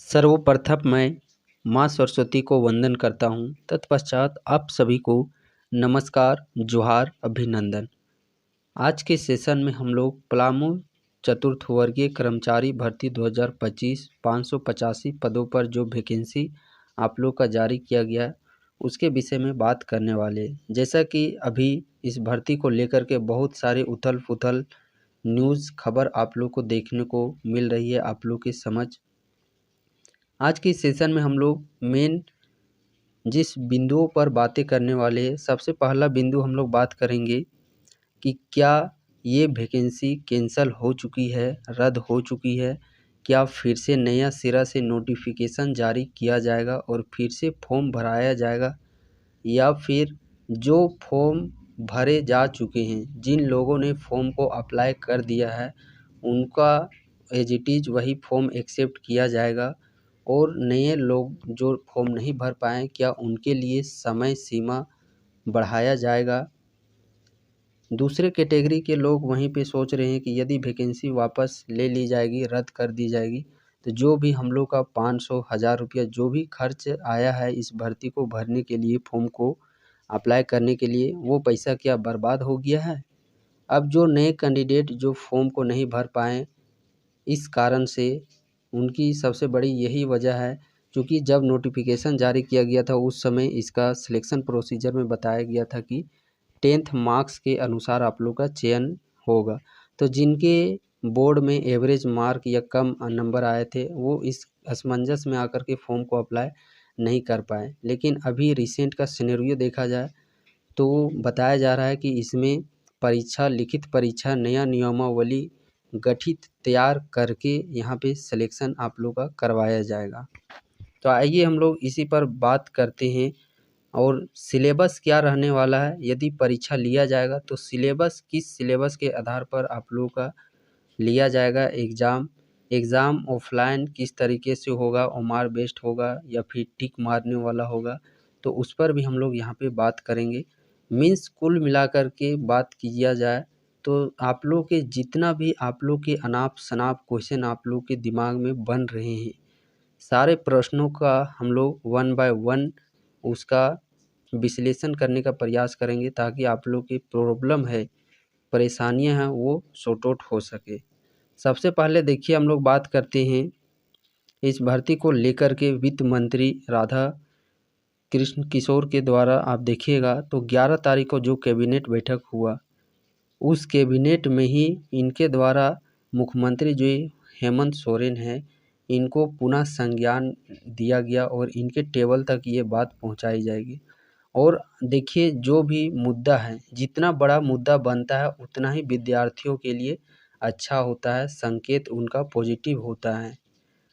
सर्वप्रथम मैं माँ सरस्वती को वंदन करता हूँ। तत्पश्चात आप सभी को नमस्कार, जोहार, अभिनंदन। आज के सेशन में हम लोग पलामू चतुर्थ वर्गीय कर्मचारी भर्ती 2025 585 पदों पर जो वैकेंसी आप लोग का जारी किया गया उसके विषय में बात करने वाले। जैसा कि अभी इस भर्ती को लेकर के बहुत सारे उथल पुथल न्यूज़ खबर आप लोग को देखने को मिल रही है। आप लोग की समझ आज के सेशन में हम लोग मेन जिस बिंदुओं पर बातें करने वाले हैं, सबसे पहला बिंदु हम लोग बात करेंगे कि क्या ये वैकेंसी कैंसिल हो चुकी है, रद्द हो चुकी है, क्या फिर से नया सिरा से नोटिफिकेशन जारी किया जाएगा और फिर से फॉर्म भराया जाएगा, या फिर जो फॉर्म भरे जा चुके हैं, जिन लोगों ने फॉर्म को अप्लाई कर दिया है उनका एज इट इज़ वही फॉर्म एक्सेप्ट किया जाएगा और नए लोग जो फॉर्म नहीं भर पाए क्या उनके लिए समय सीमा बढ़ाया जाएगा। दूसरे कैटेगरी के लोग वहीं पे सोच रहे हैं कि यदि वैकेंसी वापस ले ली जाएगी, रद्द कर दी जाएगी, तो जो भी हम लोग का 500 हज़ार रुपया जो भी खर्च आया है इस भर्ती को भरने के लिए, फॉर्म को अप्लाई करने के लिए, वो पैसा क्या बर्बाद हो गया है। अब जो नए कैंडिडेट जो फॉर्म को नहीं भर पाए, इस कारण से उनकी सबसे बड़ी यही वजह है, क्योंकि जब नोटिफिकेशन जारी किया गया था उस समय इसका सिलेक्शन प्रोसीजर में बताया गया था कि 10th मार्क्स के अनुसार आप लोग का चयन होगा। तो जिनके बोर्ड में एवरेज मार्क या कम नंबर आए थे वो इस असमंजस में आकर के फॉर्म को अप्लाई नहीं कर पाए। लेकिन अभी रिसेंट का सिनेरियो देखा जाए तो बताया जा रहा है कि इसमें परीक्षा, लिखित परीक्षा, नया नियमावली गठित तैयार करके यहाँ पे सिलेक्शन आप लोग का करवाया जाएगा। तो आइए हम लोग इसी पर बात करते हैं और सिलेबस क्या रहने वाला है। यदि परीक्षा लिया जाएगा तो सिलेबस किस सिलेबस के आधार पर आप लोगों का लिया जाएगा एग्ज़ाम ऑफलाइन किस तरीके से होगा, ओमार बेस्ड होगा या फिर टिक मारने वाला होगा, तो उस पर भी हम लोग यहाँ पे बात करेंगे। मीन्स कुल मिलाकर के बात किया जाए तो आप लोग के जितना भी आप लोग के अनाप शनाप क्वेश्चन आप लोग के दिमाग में बन रहे हैं, सारे प्रश्नों का हम लोग वन बाय वन उसका विश्लेषण करने का प्रयास करेंगे ताकि आप लोग की प्रॉब्लम है, परेशानियां हैं, वो सॉर्ट आउट हो सके। सबसे पहले देखिए हम लोग बात करते हैं इस भर्ती को लेकर के वित्त मंत्री राधा कृष्ण किशोर के द्वारा। आप देखिएगा तो 11 तारीख को जो कैबिनेट बैठक हुआ उस कैबिनेट में ही इनके द्वारा मुख्यमंत्री जो हेमंत सोरेन है इनको पुनः संज्ञान दिया गया और इनके टेबल तक ये बात पहुंचाई जाएगी। और देखिए जो भी मुद्दा है, जितना बड़ा मुद्दा बनता है उतना ही विद्यार्थियों के लिए अच्छा होता है, संकेत उनका पॉजिटिव होता है।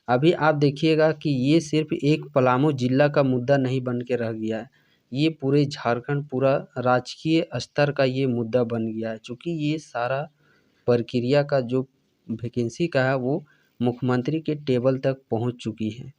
अभी आप देखिएगा कि ये सिर्फ एक पलामू जिला का मुद्दा नहीं बन के रह गया है, ये पूरे झारखंड, पूरा राजकीय स्तर का ये मुद्दा बन गया है, क्योंकि ये सारा प्रक्रिया का जो वैकेंसी का है वो मुख्यमंत्री के टेबल तक पहुंच चुकी है।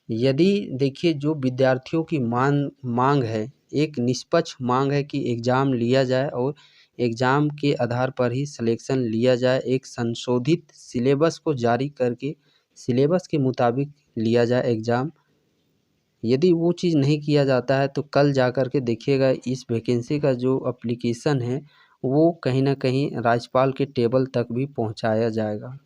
यदि देखिए जो विद्यार्थियों की मांग है, एक निष्पक्ष मांग है कि एग्ज़ाम लिया जाए और एग्ज़ाम के आधार पर ही सिलेक्शन लिया जाए, एक संशोधित सिलेबस को जारी करके सिलेबस के मुताबिक लिया जाए एग्ज़ाम। यदि वो चीज़ नहीं किया जाता है तो कल जा कर के देखिएगा इस वैकेंसी का जो एप्लीकेशन है वो कहीं ना कहीं राज्यपाल के टेबल तक भी पहुंचाया जाएगा।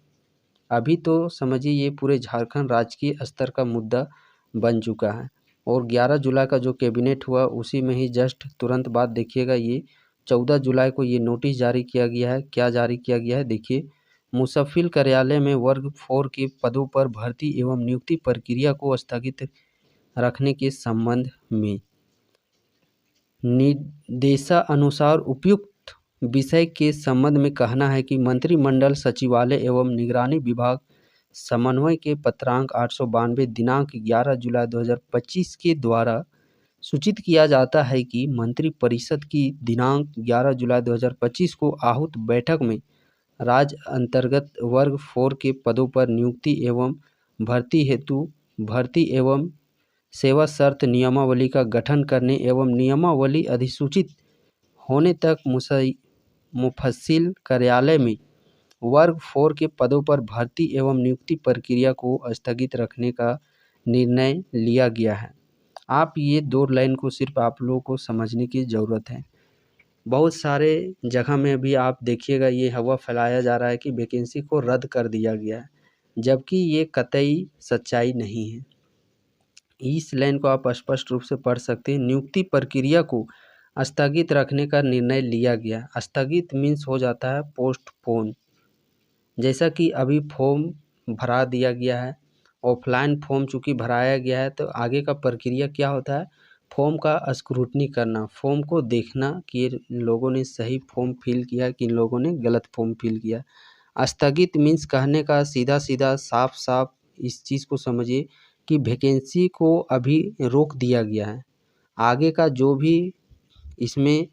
अभी तो समझिए ये पूरे झारखंड राजकीय स्तर का मुद्दा बन चुका है। और 11 जुलाई का जो कैबिनेट हुआ उसी में ही जस्ट तुरंत बाद देखिएगा ये 14 जुलाई को ये नोटिस जारी किया गया है। क्या जारी किया गया है देखिए, मुसफ़िल कार्यालय में वर्ग 4 के पदों पर भर्ती एवं नियुक्ति प्रक्रिया को स्थगित रखने के संबंध में निर्देशानुसार उपयुक्त विषय के संबंध में कहना है कि मंत्रिमंडल सचिवालय एवं निगरानी विभाग समन्वय के पत्रांक 892 दिनांक 11 जुलाई 2025 के द्वारा सूचित किया जाता है कि मंत्रिपरिषद की दिनांक 11 जुलाई 2025 को आहूत बैठक में राज्य अंतर्गत वर्ग 4 के पदों पर नियुक्ति एवं भर्ती हेतु भर्ती एवं सेवा शर्त नियमावली का गठन करने एवं नियमावली अधिसूचित होने तक मुफस्सिल कार्यालय में वर्ग 4 के पदों पर भर्ती एवं नियुक्ति प्रक्रिया को स्थगित रखने का निर्णय लिया गया है। आप ये 2 लाइन को सिर्फ आप लोगों को समझने की ज़रूरत है। बहुत सारे जगह में भी आप देखिएगा ये हवा फैलाया जा रहा है कि वैकेंसी को रद्द कर दिया गया है, जबकि ये कतई सच्चाई नहीं है। इस लाइन को आप स्पष्ट रूप से पढ़ सकते हैं। नियुक्ति प्रक्रिया को स्थगित रखने का निर्णय लिया गया। स्थगित मीन्स हो जाता है पोस्टपोन। जैसा कि अभी फॉर्म भरा दिया गया है, ऑफलाइन फॉर्म चूँकि भराया गया है, तो आगे का प्रक्रिया क्या होता है, फॉर्म का स्क्रूटनी करना, फॉर्म को देखना कि इन लोगों ने सही फॉर्म फिल किया कि इन लोगों ने गलत फॉर्म फिल किया। स्थगित मीन्स कहने का सीधा सीधा साफ साफ इस चीज़ को समझिए कि वैकेंसी को अभी रोक दिया गया है। आगे का जो भी इसमें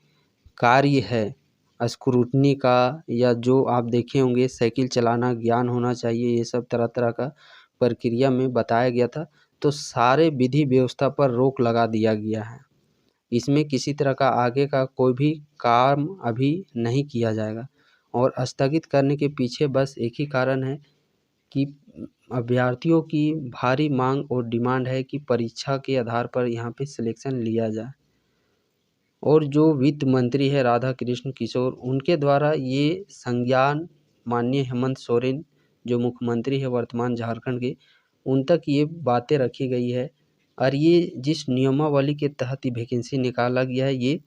कार्य है स्क्रूटनी का, या जो आप देखे होंगे साइकिल चलाना ज्ञान होना चाहिए, ये सब तरह तरह का प्रक्रिया में बताया गया था, तो सारे विधि व्यवस्था पर रोक लगा दिया गया है। इसमें किसी तरह का आगे का कोई भी काम अभी नहीं किया जाएगा। और स्थगित करने के पीछे बस एक ही कारण है कि अभ्यर्थियों की भारी मांग और डिमांड है कि परीक्षा के आधार पर यहाँ पे सिलेक्शन लिया जाए। और जो वित्त मंत्री है राधा कृष्ण किशोर, उनके द्वारा ये संज्ञान माननीय हेमंत सोरेन जो मुख्यमंत्री है वर्तमान झारखंड के, उन तक ये बातें रखी गई है। और ये जिस नियमावली के तहत ये वैकेंसी निकाला गया है, ये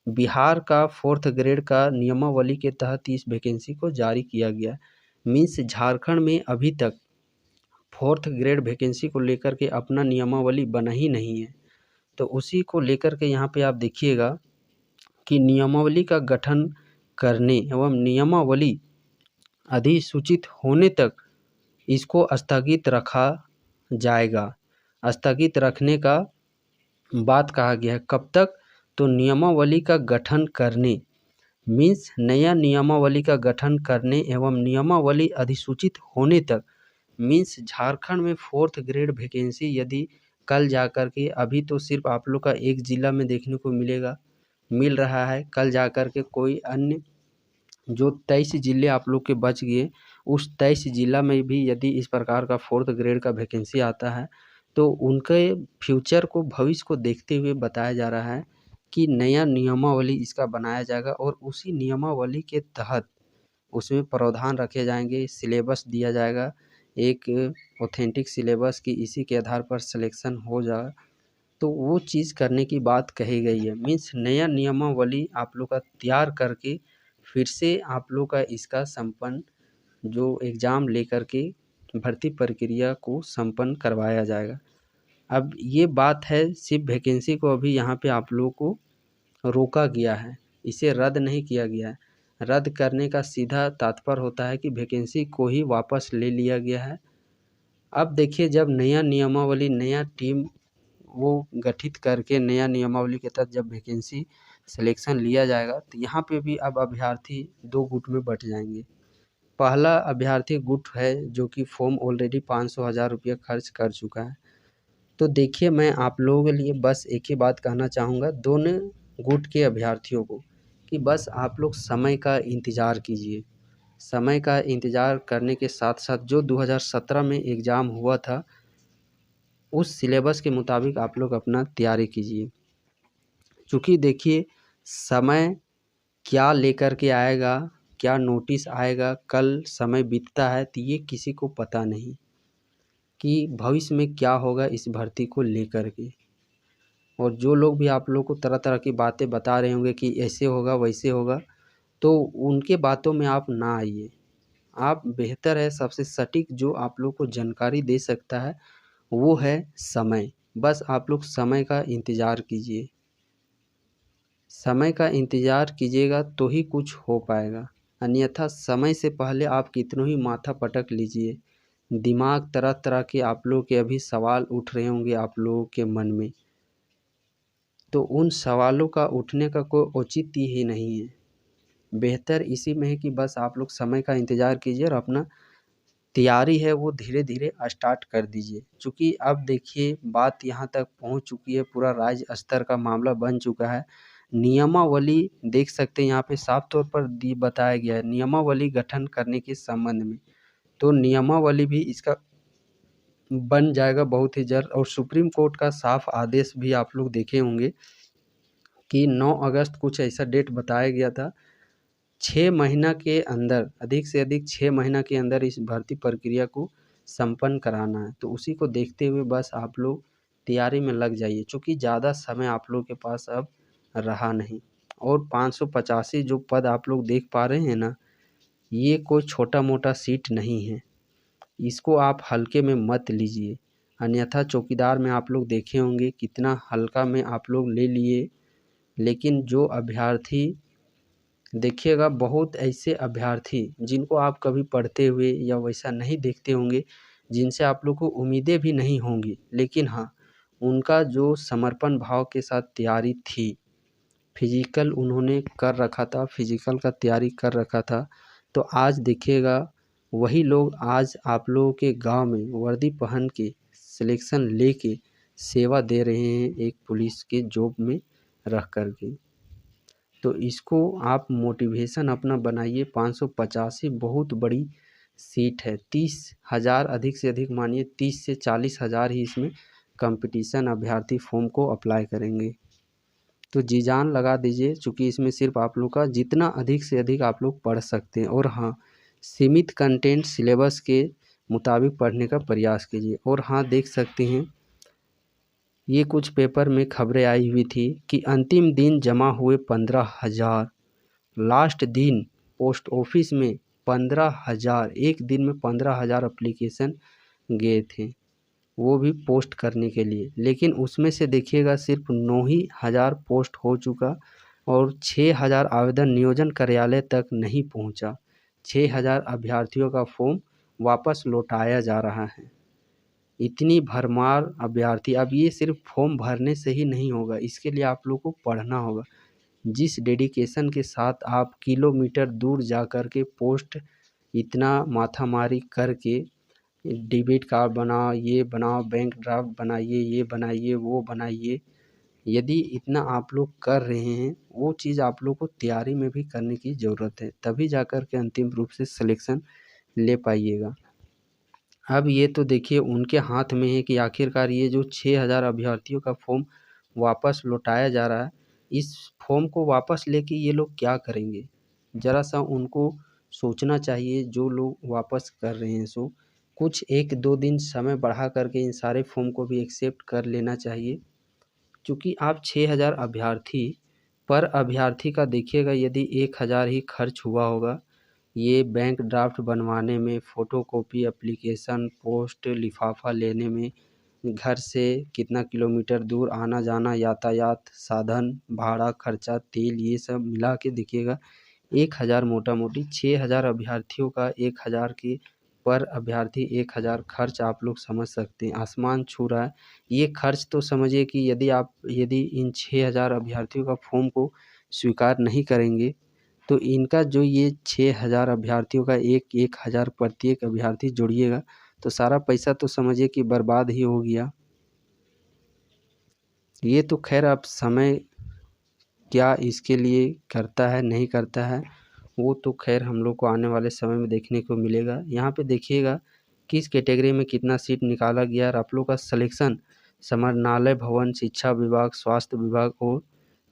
बिहार का 4th ग्रेड का नियमावली के तहत इस वैकेंसी को जारी किया गया। मीन्स झारखंड में अभी तक 4th ग्रेड वैकेंसी को लेकर के अपना नियमावली बना ही नहीं है। तो उसी को लेकर के यहाँ पे आप देखिएगा कि नियमावली का गठन करने एवं नियमावली अधिसूचित होने तक इसको स्थगित रखा जाएगा। स्थगित रखने का बात कहा गया है। कब तक? तो नियमावली का गठन करने मीन्स नया नियमावली का गठन करने एवं नियमावली अधिसूचित होने तक, मीन्स झारखंड में 4th ग्रेड वैकेंसी यदि कल जाकर के, अभी तो सिर्फ आप लोग का एक ज़िला में देखने को मिल रहा है, कल जाकर के कोई अन्य जो 23 ज़िले आप लोग के बच गए, उस 23 ज़िला में भी यदि इस प्रकार का 4th ग्रेड का वैकेंसी आता है, तो उनके फ्यूचर को, भविष्य को देखते हुए बताया जा रहा है कि नया नियमावली इसका बनाया जाएगा और उसी नियमावली के तहत उसमें प्रावधान रखे जाएंगे, सिलेबस दिया जाएगा, एक ऑथेंटिक सिलेबस की, इसी के आधार पर सिलेक्शन हो जाए, तो वो चीज़ करने की बात कही गई है। मीन्स नया नियमावली आप लोग का तैयार करके फिर से आप लोग का इसका संपन्न जो एग्ज़ाम लेकर के भर्ती प्रक्रिया को संपन्न करवाया जाएगा। अब ये बात है, सिर्फ वैकेंसी को अभी यहाँ पे आप लोगों को रोका गया है, इसे रद्द नहीं किया गया है। रद्द करने का सीधा तात्पर्य होता है कि वैकेंसी को ही वापस ले लिया गया है। अब देखिए, जब नया नियमावली, नया टीम वो गठित करके नया नियमावली के तहत जब वैकेंसी सिलेक्शन लिया जाएगा, तो यहाँ पे भी अब अभ्यर्थी 2 गुट में बँट जाएंगे। पहला अभ्यर्थी गुट है जो कि फॉर्म ऑलरेडी 500,000 रुपये खर्च कर चुका है। तो देखिए, मैं आप लोगों के लिए बस एक ही बात कहना चाहूँगा दोनों गुट के अभ्यर्थियों को, कि बस आप लोग समय का इंतज़ार कीजिए। समय का इंतज़ार करने के साथ साथ जो 2017 में एग्ज़ाम हुआ था, उस सिलेबस के मुताबिक आप लोग अपना तैयारी कीजिए। चूँकि देखिए, समय क्या लेकर के आएगा, क्या नोटिस आएगा, कल समय बीतता है तो ये किसी को पता नहीं कि भविष्य में क्या होगा इस भर्ती को लेकर के। और जो लोग भी आप लोग को तरह तरह की बातें बता रहे होंगे कि ऐसे होगा वैसे होगा, तो उनके बातों में आप ना आइए। आप बेहतर है, सबसे सटीक जो आप लोग को जानकारी दे सकता है वो है समय। बस आप लोग समय का इंतज़ार कीजिए। समय का इंतज़ार कीजिएगा तो ही कुछ हो पाएगा, अन्यथा समय से पहले आप कितनों ही माथा पटक लीजिए, दिमाग तरह तरह के आप लोग के अभी सवाल उठ रहे होंगे आप लोगों के मन में, तो उन सवालों का उठने का कोई औचित्य ही नहीं है। बेहतर इसी में है कि बस आप लोग समय का इंतज़ार कीजिए और अपना तैयारी है वो धीरे धीरे स्टार्ट कर दीजिए। चूँकि अब देखिए, बात यहाँ तक पहुँच चुकी है, पूरा राज्य स्तर का मामला बन चुका है। नियमावली देख सकते हैं यहाँ पे साफ तौर पर बताया गया है नियमावली गठन करने के संबंध में। तो नियमावली भी इसका बन जाएगा बहुत ही जल्द। और सुप्रीम कोर्ट का साफ आदेश भी आप लोग देखे होंगे कि 9 अगस्त कुछ ऐसा डेट बताया गया था, 6 महीना के अंदर, अधिक से अधिक 6 महीना के अंदर इस भर्ती प्रक्रिया को संपन्न कराना है। तो उसी को देखते हुए बस आप लोग तैयारी में लग जाइए, क्योंकि ज़्यादा समय आप लोग के पास अब रहा नहीं। और 585 जो पद आप लोग देख पा रहे हैं ना, ये कोई छोटा मोटा सीट नहीं है, इसको आप हल्के में मत लीजिए। अन्यथा चौकीदार में आप लोग देखे होंगे कितना हल्का में आप लोग ले लिए। लेकिन जो अभ्यर्थी देखिएगा, बहुत ऐसे अभ्यर्थी जिनको आप कभी पढ़ते हुए या वैसा नहीं देखते होंगे, जिनसे आप लोग को उम्मीदें भी नहीं होंगी, लेकिन हाँ, उनका जो समर्पण भाव के साथ तैयारी थी, फिजिकल उन्होंने कर रखा था, फिजिकल का तैयारी कर रखा था, तो आज देखिएगा वही लोग आज आप लोगों के गांव में वर्दी पहन के सिलेक्शन लेके सेवा दे रहे हैं एक पुलिस के जॉब में रह कर के। तो इसको आप मोटिवेशन अपना बनाइए। 585 बहुत बड़ी सीट है, 30,000 अधिक से अधिक मानिए 30 से 40,000 ही इसमें कंपटीशन अभ्यर्थी फॉर्म को अप्लाई करेंगे। तो जी जान लगा दीजिए, चूँकि इसमें सिर्फ आप लोग का जितना अधिक से अधिक आप लोग पढ़ सकते हैं। और हाँ, सीमित कंटेंट सिलेबस के मुताबिक पढ़ने का प्रयास कीजिए। और हाँ, देख सकते हैं ये कुछ पेपर में खबरें आई हुई थी कि अंतिम दिन जमा हुए 15,000, लास्ट दिन पोस्ट ऑफिस में 15,000, एक दिन में 15,000 एप्लीकेशन गए थे, वो भी पोस्ट करने के लिए। लेकिन उसमें से देखिएगा सिर्फ 9 ही हज़ार पोस्ट हो चुका और 6,000 आवेदन नियोजन कार्यालय तक नहीं पहुंचा। 6,000 अभ्यर्थियों का फॉर्म वापस लौटाया जा रहा है। इतनी भरमार अभ्यर्थी। अब ये सिर्फ फॉर्म भरने से ही नहीं होगा, इसके लिए आप लोग को पढ़ना होगा। जिस डेडिकेशन के साथ आप किलोमीटर दूर जा कर के पोस्ट इतना माथामारी करके डेबिट कार्ड बनाओ, ये बनाओ, बैंक ड्राफ्ट बनाइए, ये बनाइए, वो बनाइए, यदि इतना आप लोग कर रहे हैं, वो चीज़ आप लोग को तैयारी में भी करने की ज़रूरत है, तभी जा कर के अंतिम रूप से सिलेक्शन ले पाइएगा। अब ये तो देखिए उनके हाथ में है कि आखिरकार ये जो 6,000 अभ्यर्थियों का फॉर्म वापस लौटाया जा रहा है, इस फॉर्म को वापस लेके ये लोग क्या करेंगे? ज़रा सा उनको सोचना चाहिए, जो लोग वापस कर रहे हैं सो कुछ 1-2 दिन समय बढ़ा करके इन सारे फॉर्म को भी एक्सेप्ट कर लेना चाहिए। क्योंकि आप 6,000 अभ्यर्थी, पर अभ्यर्थी का देखिएगा यदि 1,000 ही खर्च हुआ होगा ये बैंक ड्राफ्ट बनवाने में, फ़ोटोकॉपी, एप्लीकेशन, पोस्ट, लिफाफा लेने में, घर से कितना किलोमीटर दूर आना जाना, यातायात साधन, भाड़ा, खर्चा, तेल, ये सब मिला के देखिएगा 1,000 मोटा मोटी 6,000 अभ्यर्थियों का 1,000 के पर अभ्यर्थी 1,000 खर्च आप लोग समझ सकते हैं, आसमान छू रहा है। ये खर्च तो समझिए कि यदि इन 6,000 अभ्यर्थियों का फॉर्म को स्वीकार नहीं करेंगे, तो इनका जो ये 6,000 अभ्यर्थियों का 1,000 प्रत्येक अभ्यर्थी जोड़िएगा, तो सारा पैसा तो समझिए कि बर्बाद ही हो गया। ये तो खैर अब समय क्या इसके लिए करता है, नहीं करता है, वो तो खैर हम लोग को आने वाले समय में देखने को मिलेगा। यहाँ पे देखिएगा किस कैटेगरी में कितना सीट निकाला गया और आप लोग का सिलेक्शन समाहरणालय भवन, शिक्षा विभाग, स्वास्थ्य विभाग और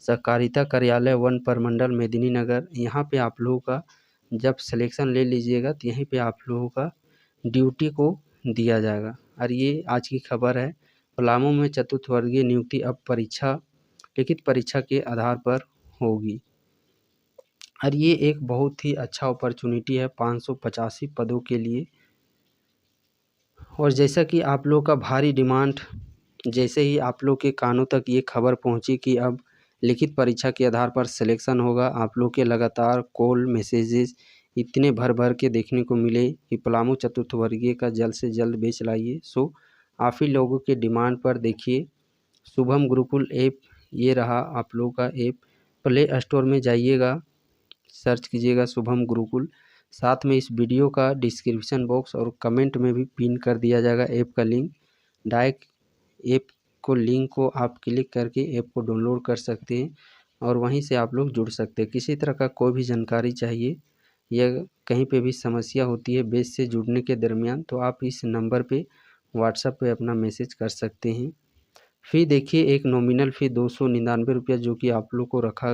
सहकारिता कार्यालय, वन प्रमंडल, मेदिनीनगर, यहाँ पे आप लोगों का जब सिलेक्शन ले लीजिएगा तो यहीं पे आप लोगों का ड्यूटी को दिया जाएगा। और ये आज की खबर है, पलामू में चतुर्थवर्गीय नियुक्ति अब लिखित परीक्षा के आधार पर होगी। और ये एक बहुत ही अच्छा अपॉर्चुनिटी है 585 पदों के लिए। और जैसा कि आप लोग का भारी डिमांड, जैसे ही आप लोग के कानों तक ये खबर पहुंची कि अब लिखित परीक्षा के आधार पर सिलेक्शन होगा, आप लोग के लगातार कॉल मैसेजेस इतने भर भर के देखने को मिले कि पलामू चतुर्थवर्गीय का जल्द से जल्द बैच लाइए। सो आप ही लोगों के डिमांड पर देखिए शुभम गुरुकुल ऐप, ये रहा आप लोगों का ऐप। प्ले स्टोर में जाइएगा, सर्च कीजिएगा शुभम गुरुकुल। साथ में इस वीडियो का डिस्क्रिप्शन बॉक्स और कमेंट में भी पिन कर दिया जाएगा ऐप का लिंक। डायरेक्ट ऐप को लिंक को आप क्लिक करके ऐप को डाउनलोड कर सकते हैं और वहीं से आप लोग जुड़ सकते हैं। किसी तरह का कोई भी जानकारी चाहिए या कहीं पे भी समस्या होती है बैच से जुड़ने के दरमियान, तो आप इस नंबर पे व्हाट्सएप पे अपना मैसेज कर सकते हैं। फ़ी देखिए, एक नॉमिनल फ़ी 299 रुपया जो कि आप लोग को रखा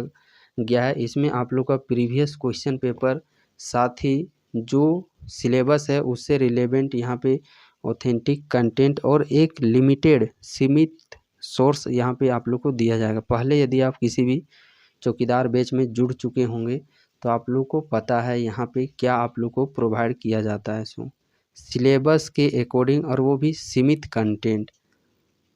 गया है। इसमें आप लोग का प्रीवियस क्वेश्चन पेपर, साथ ही जो सिलेबस है उससे रिलेवेंट यहाँ पे ऑथेंटिक कंटेंट और एक लिमिटेड सीमित सोर्स यहाँ पे आप लोग को दिया जाएगा। पहले यदि आप किसी भी चौकीदार बैच में जुड़ चुके होंगे तो आप लोग को पता है यहाँ पे क्या आप लोग को प्रोवाइड किया जाता है। सो सिलेबस के अकॉर्डिंग, और वो भी सीमित कंटेंट।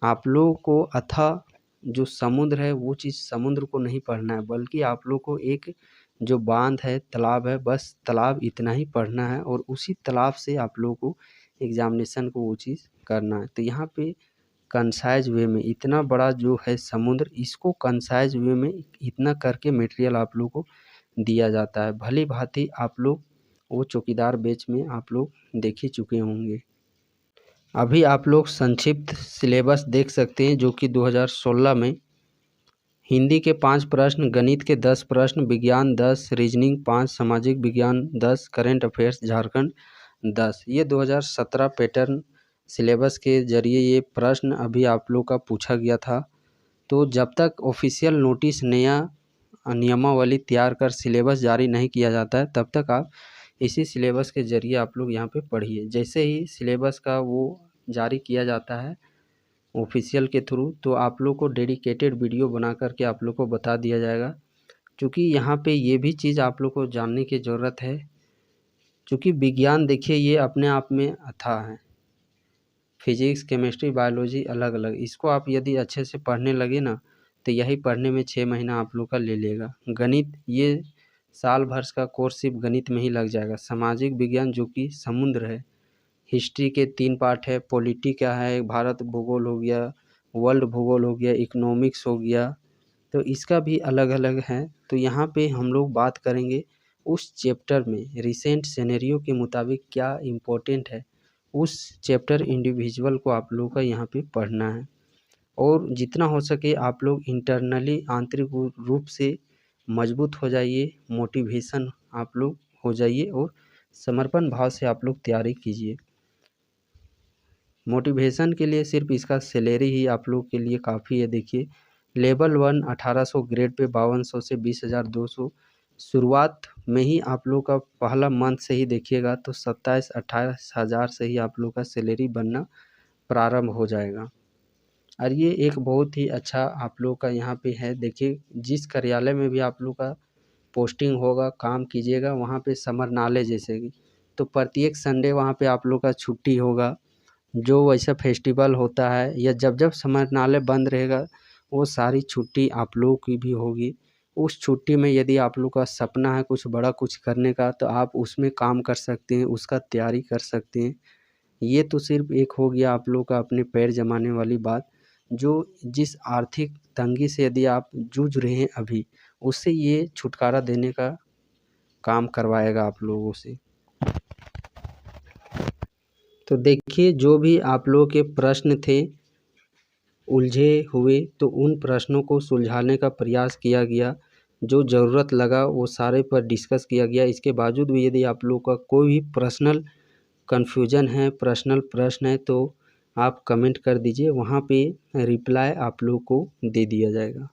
आप लोगों को अथाह जो समुद्र है वो चीज़ समुद्र को नहीं पढ़ना है, बल्कि आप लोग को एक जो बांध है, तालाब है, बस तालाब इतना ही पढ़ना है और उसी तालाब से आप लोगों को एग्जामिनेशन को वो चीज़ करना है। तो यहाँ पे कंसाइज वे में इतना बड़ा जो है समुद्र, इसको कंसाइज वे में इतना करके मटेरियल आप लोग को दिया जाता है। भली भांति आप लोग वो चौकीदार बैच में आप लोग देख ही चुके होंगे। अभी आप लोग संक्षिप्त सिलेबस देख सकते हैं जो कि 2016 में हिंदी के 5 प्रश्न, गणित के 10 प्रश्न, विज्ञान 10, रीजनिंग 5, सामाजिक विज्ञान 10, करंट अफेयर्स झारखंड 10। ये 2017 पैटर्न सिलेबस के जरिए ये प्रश्न अभी आप लोग का पूछा गया था। तो जब तक ऑफिशियल नोटिस नया नियमावली तैयार कर सिलेबस जारी नहीं किया जाता है तब तक आप इसी सिलेबस के ज़रिए आप लोग यहाँ पे पढ़िए। जैसे ही सिलेबस का वो जारी किया जाता है ऑफिशियल के थ्रू, तो आप लोग को डेडिकेटेड वीडियो बना करके आप लोग को बता दिया जाएगा। क्योंकि यहाँ पे ये भी चीज़ आप लोग को जानने की ज़रूरत है, क्योंकि विज्ञान देखिए ये अपने आप में अथाह है। फिजिक्स, केमिस्ट्री, बायोलॉजी अलग अलग, इसको आप यदि अच्छे से पढ़ने लगे ना तो यही पढ़ने में 6 महीना आप लोग का ले लेगा। गणित ये साल भर का कोर्स सिर्फ गणित में ही लग जाएगा। सामाजिक विज्ञान जो कि समुद्र है, हिस्ट्री के 3 पार्ट है, पॉलिटी का है, भारत भूगोल हो गया, वर्ल्ड भूगोल हो गया, इकोनॉमिक्स हो गया, तो इसका भी अलग अलग है। तो यहाँ पे हम लोग बात करेंगे उस चैप्टर में रिसेंट सिनेरियो के मुताबिक क्या इम्पोर्टेंट है, उस चैप्टर इंडिविजुअल को आप लोगों का यहाँ पे पढ़ना है। और जितना हो सके आप लोग इंटरनली आंतरिक रूप से मजबूत हो जाइए, मोटिवेशन आप लोग हो जाइए और समर्पण भाव से आप लोग तैयारी कीजिए। मोटिवेशन के लिए सिर्फ इसका सैलरी ही आप लोग के लिए काफ़ी है। देखिए, लेवल 1 1800, ग्रेड पे 5200 से 20,200। शुरुआत में ही आप लोग का पहला मंथ से ही देखिएगा तो 27-28 हज़ार से ही आप लोग का सैलरी बनना प्रारंभ हो जाएगा। और ये एक बहुत ही अच्छा आप लोग का यहाँ पे है। देखिए, जिस कार्यालय में भी आप लोग का पोस्टिंग होगा, काम कीजिएगा, वहाँ पे समरनाले जैसे कि, तो प्रत्येक संडे वहाँ पे आप लोग का छुट्टी होगा। जो वैसा फेस्टिवल होता है या जब जब समरनालय बंद रहेगा वो सारी छुट्टी आप लोगों की भी होगी। उस छुट्टी में यदि आप लोग का सपना है कुछ बड़ा कुछ करने का तो आप उसमें काम कर सकते हैं, उसका तैयारी कर सकते हैं। ये तो सिर्फ एक हो गया आप लोग का अपने पैर जमाने वाली बात। जो जिस आर्थिक तंगी से यदि आप जूझ रहे हैं अभी, उससे ये छुटकारा देने का काम करवाएगा आप लोगों से। तो देखिए, जो भी आप लोगों के प्रश्न थे उलझे हुए तो उन प्रश्नों को सुलझाने का प्रयास किया गया। जो ज़रूरत लगा वो सारे पर डिस्कस किया गया। इसके बावजूद भी यदि आप लोगों का कोई भी पर्सनल कन्फ्यूजन है, पर्सनल प्रश्न है, तो आप कमेंट कर दीजिए, वहाँ पे रिप्लाई आप लोग को दे दिया जाएगा।